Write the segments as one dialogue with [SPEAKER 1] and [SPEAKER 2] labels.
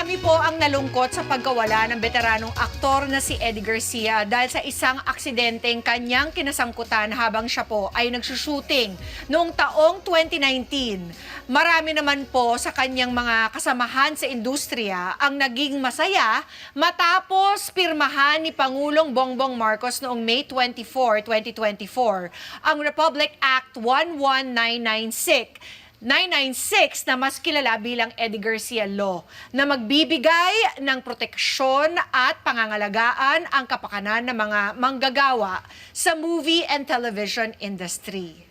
[SPEAKER 1] Marami po ang nalungkot sa pagkawala ng veteranong aktor na si Eddie Garcia dahil sa isang aksidenteng kanyang kinasangkutan habang siya po ay nagsushooting noong taong 2019. Marami naman po sa kanyang mga kasamahan sa industriya ang naging masaya matapos pirmahan ni Pangulong Bongbong Marcos noong May 24, 2024 ang Republic Act 11996 na mas kilala bilang Eddie Garcia Law na magbibigay ng proteksyon at pangangalagaan ang kapakanan ng mga manggagawa sa movie and television industry.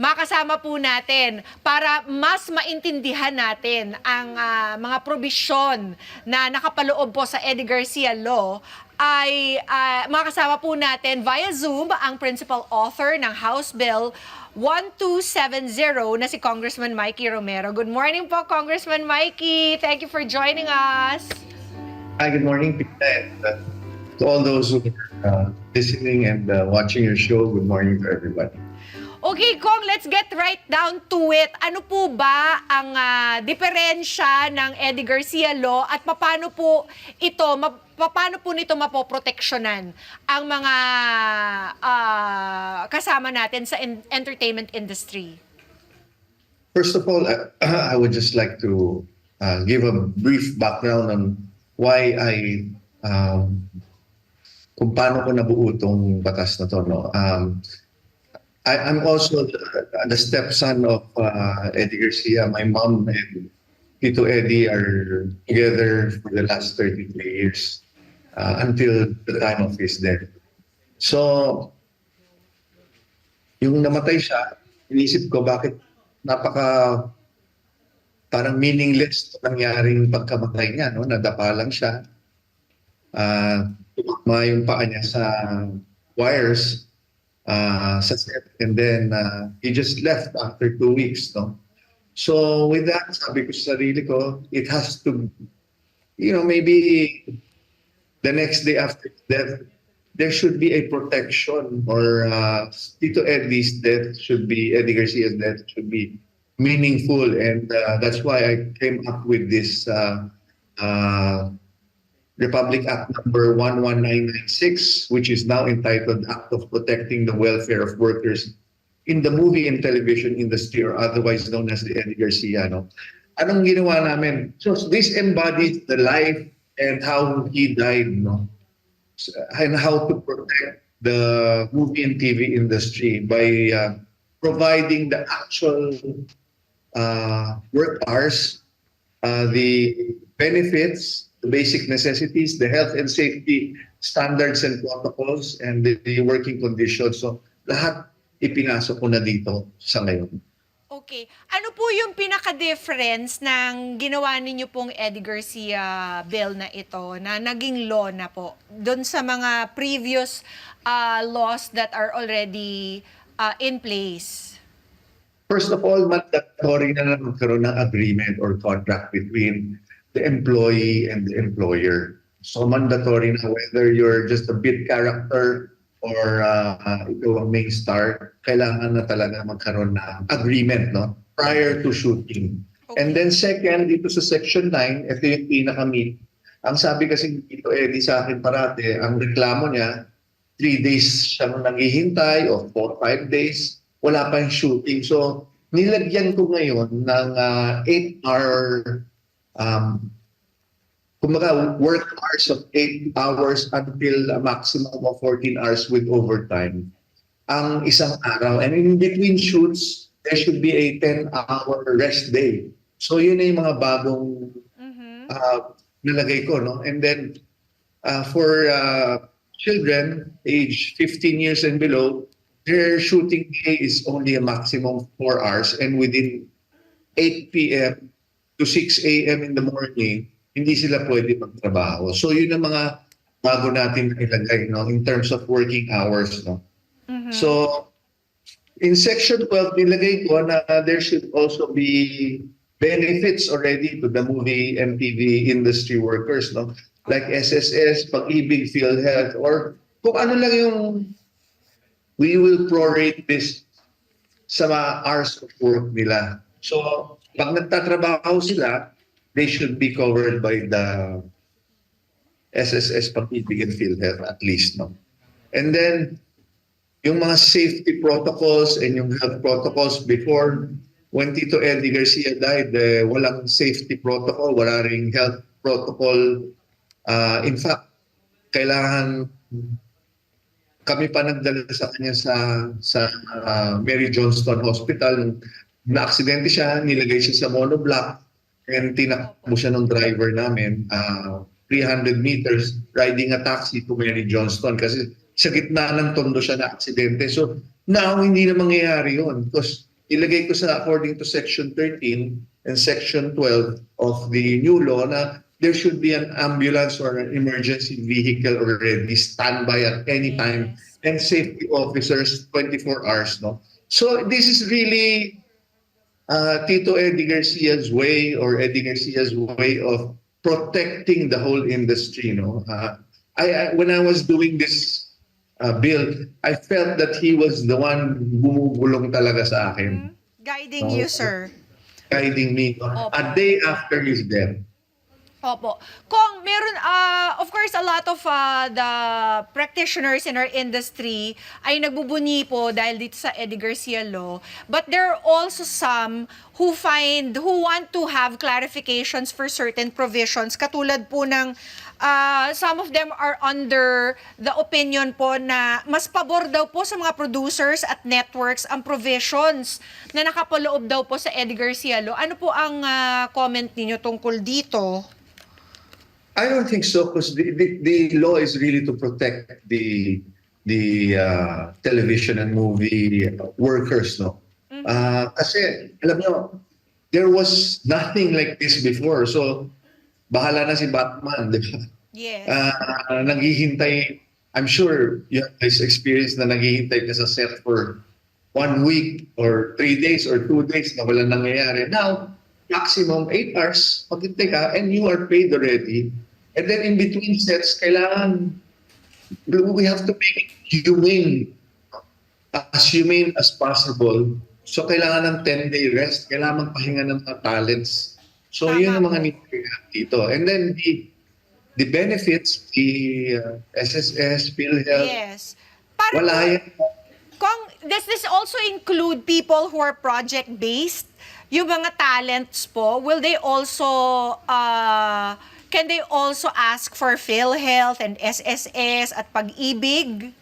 [SPEAKER 1] Makasama po natin para mas maintindihan natin ang mga probisyon na nakapaloob po sa Eddie Garcia Law ay makasama po natin via Zoom ang principal author ng House Bill 1270 na si Congressman Mikey Romero. Good morning po, Congressman Mikey. Thank you for joining us.
[SPEAKER 2] Hi, good morning, Pita. And to all those who are listening and watching your show, good morning to everybody.
[SPEAKER 1] Okay, Kong, let's get right down to it. Ano po ba ang diferensya ng Eddie Garcia Law at paano po nito mapoproteksyonan ang mga kasama natin sa entertainment industry?
[SPEAKER 2] First of all, I would just like to give a brief background on why kung paano ko nabuo itong batas na to. No? I'm also the stepson of Eddie Garcia. My mom and Tito Eddie are together for the last 33 years until the time of his death. So, yung namatay siya, inisip ko bakit parang meaningless nangyaring pagkamatay niya. No? Nadapa lang siya. Tumakma yung paa niya sa wires. Sa set, and then he just left after 2 weeks, no? So with that, sabi ko sa sarili ko, it has to, maybe the next day after death, there should be a protection, or Tito Eddie's death Eddie Garcia's death should be meaningful, and that's why I came up with this Republic Act number 11996, which is now entitled Act of Protecting the Welfare of Workers in the Movie and Television Industry, or otherwise known as the Eddie Garcia. No? Anong ginawa namin? So this embodies the life and how he died, no? And how to protect the movie and TV industry by providing the actual work hours, the benefits, the basic necessities, the health and safety standards and protocols, and the working conditions. So lahat ipinasok ko na dito sa ngayon.
[SPEAKER 1] Okay. Ano po yung pinaka-difference ng ginawa ninyo pong Eddie Garcia bill na ito na naging law na po doon sa mga previous laws that are already in place?
[SPEAKER 2] First of all, mandatory na magkaroon ng agreement or contract between the employee and the employer. So mandatory na whether you're just a bit character or ikaw ang main star, kailangan na talaga magkaroon ng agreement, no? Prior to shooting. Okay. And then second, dito sa Section 9, ito yung pinaka-meat. Ang sabi kasi dito, Eddie, sa akin parate, ang reklamo niya, 3 days siyang nanghihintay o 4-5 days, wala pa yung shooting. So nilagyan ko ngayon ng 8-hour kumbaga work hours of 8 hours until a maximum of 14 hours with overtime ang isang araw. And in between shoots, there should be a 10-hour rest day. So yun na yung mga bagong nalagay ko. No? And then for children age 15 years and below, their shooting day is only a maximum of 4 hours, and within 8 p.m. to 6 a.m. in the morning, hindi sila pwede magtrabaho. So yun ang mga bago natin ilagay, no, in terms of working hours. No? So in Section 12, nilagay ko na there should also be benefits already to the movie and TV industry workers, no? Like SSS, Pag-ibig, PhilHealth, or kung ano lang yung we will prorate this sa mga hours of work nila. So pag nagtatrabaho sila, they should be covered by the SSS Pag-ibig and PhilHealth at least, no? And then, yung mga safety protocols and yung health protocols before when Tito Eddie Garcia died, walang safety protocol, wala ring health protocol. In fact, kailangan kami pa nagdala sa kanya sa Mary Johnston Hospital. Na-aksidente siya, nilagay siya sa monoblock and tinakbo siya ng driver namin. 300 meters riding a taxi to Mary Johnston kasi sa gitna ng tondo siya na aksidente. So now, hindi na mangyayari yun because ilagay ko sa according to Section 13 and Section 12 of the new law na there should be an ambulance or an emergency vehicle already standby at any time and safety officers 24 hours. No? So this is really Tito Eddie Garcia's way or Eddie Garcia's way of protecting the whole industry. No? When I was doing this bill, I felt that he was the one bumubulong talaga sa akin.
[SPEAKER 1] Guiding you, sir.
[SPEAKER 2] Guiding me a day after his death.
[SPEAKER 1] Opo. Kung meron, of course, a lot of the practitioners in our industry ay nagbubunyi po dahil dito sa Eddie Garcia Law. But there are also some who want to have clarifications for certain provisions. Katulad po ng, some of them are under the opinion po na mas pabor daw po sa mga producers at networks ang provisions na nakapaloob daw po sa Eddie Garcia Law. Ano po ang comment ninyo tungkol dito?
[SPEAKER 2] I don't think so because the law is really to protect the television and movie workers, no? Kasi alam nyo, there was nothing like this before. So bahala na si Batman, di ba?
[SPEAKER 1] Yes.
[SPEAKER 2] Naghihintay, I'm sure you have this experience na naghihintay ka sa set for 1 week or 3 days or 2 days na walang nangyayari. Now, maximum 8 hours, maghintay ka and you are paid already. And then in between sets, kailangan, we have to make it humane as possible. So kailangan ng 10-day rest, kailangan magpahinga ng mga talents. So yun ang mga need dito. And then the benefits, the SSS, PhilHealth,
[SPEAKER 1] Yes.
[SPEAKER 2] wala yan.
[SPEAKER 1] Does this also include people who are project-based? Yung mga talents po, will they also, can they also ask for PhilHealth and SSS at Pag-ibig?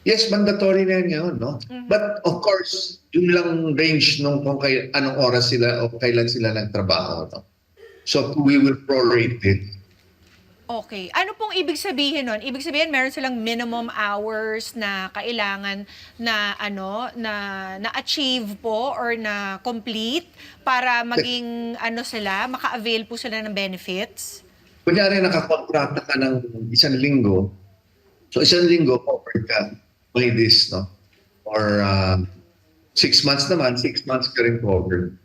[SPEAKER 2] Yes, mandatory na yun, no? But of course, yun lang range nung kung anong oras sila o kailan sila nagtrabaho, no? So we will prorate it.
[SPEAKER 1] Okay. Ano pong ibig sabihin nun? Ibig sabihin meron silang minimum hours na kailangan na na-achieve po or na complete para maging sila, maka-avail po sila ng benefits?
[SPEAKER 2] Kunyari nakakontrata ka ng 1 linggo, so 1 linggo covered ka by this, no? Or 6 months naman, 6 months ka rin covered.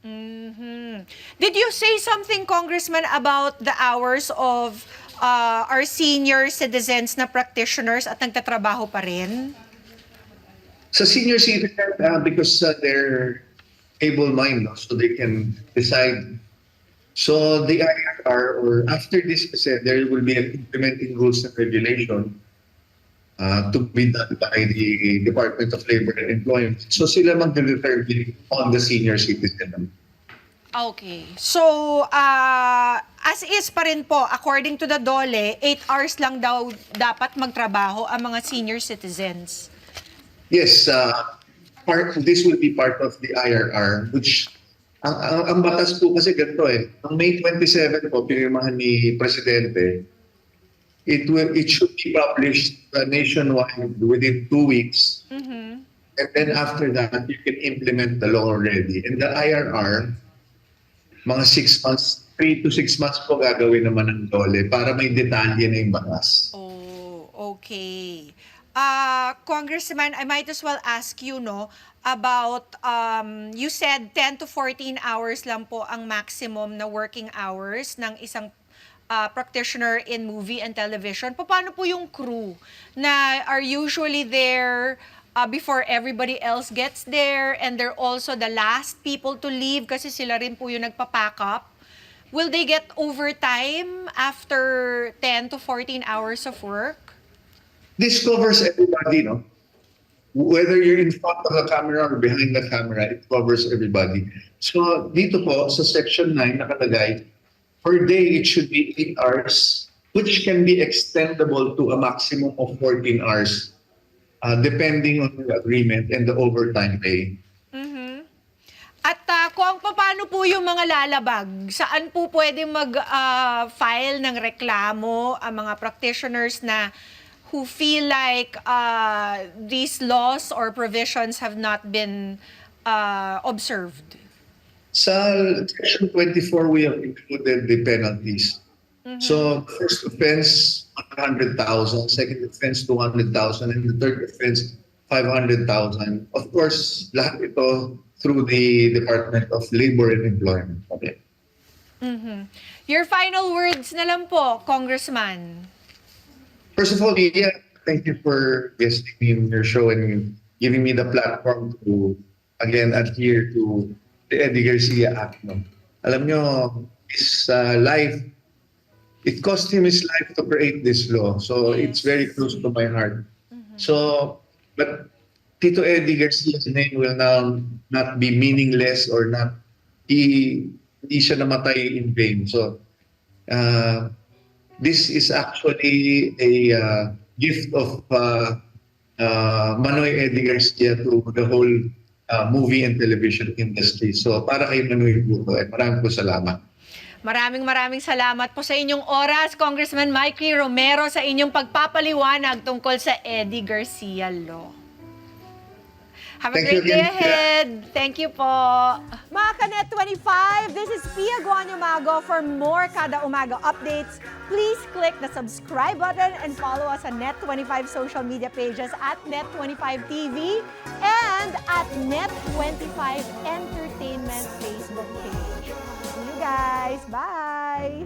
[SPEAKER 1] Did you say something, Congressman, about the hours of our senior citizens na practitioners at nagtatrabaho pa rin?
[SPEAKER 2] Sa senior citizen, because they're able-minded, no? So they can decide. So the IRR, or after this, there will be an implementing rules and regulation to be done by the Department of Labor and Employment. So sila mag-determine on the senior citizen.
[SPEAKER 1] Okay. So, as is pa rin po, according to the DOLE, 8 hours lang daw dapat magtrabaho ang mga senior citizens.
[SPEAKER 2] Yes, this will be part of the IRR, which ang batas po kasi ganito Ang May 27 po, pinirmahan ni Presidente, it should be published nationwide within 2 weeks. And then after that, you can implement the law already. And the IRR, mga 6 months, 3 to 6 months po gagawin naman ng DOLE para may detalye na yung batas.
[SPEAKER 1] Oh, okay. Congressman, I might as well ask you, about, you said 10 to 14 hours lang po ang maximum na working hours ng isang practitioner in movie and television. Paano po yung crew na are usually there before everybody else gets there and they're also the last people to leave kasi sila rin po yung nagpa-pack up? will they get overtime after 10 to 14 hours of work?
[SPEAKER 2] This covers everybody, no? Whether you're in front of the camera or behind the camera, it covers everybody. So dito po sa section 9 nakalagay, per day it should be 8 hours, which can be extendable to a maximum of 14 hours, depending on the agreement and the overtime pay.
[SPEAKER 1] At kung paano po yung mga lalabag, saan po pwede mag-file ng reklamo ang mga practitioners na who feel like these laws or provisions have not been observed?
[SPEAKER 2] Sa section 24, we have included the penalties. So first offense, 100,000, second offense, 200,000, and the third offense, 500,000. Of course, lahat ito through the Department of Labor and Employment. Okay.
[SPEAKER 1] Your final words na lang po, Congressman.
[SPEAKER 2] First of all, yeah, thank you for guesting me in your show and giving me the platform to, again, adhere to the Eddie Garcia Act. No? Alam nyo, his life, it cost him his life to create this law. So it's very close to my heart. So, but Tito Eddie Garcia's name will now not be meaningless or not, hindi siya namatay in vain. So, this is actually a gift of Manoy Eddie Garcia to the whole movie and television industry. So, para kay Manoy po, maraming po salamat.
[SPEAKER 1] Maraming salamat po sa inyong oras, Congressman Mikey Romero, sa inyong pagpapaliwanag tungkol sa Eddie Garcia Law. Have a
[SPEAKER 2] Thank you
[SPEAKER 1] great day
[SPEAKER 2] again.
[SPEAKER 1] ahead. Thank you po.
[SPEAKER 3] Mga Kanet 25, this is Pia Guanyamago. For more Kada Umaga updates, please click the subscribe button and follow us on Net25 social media pages at Net25TV and at Net25 Entertainment Facebook page. See you guys. Bye!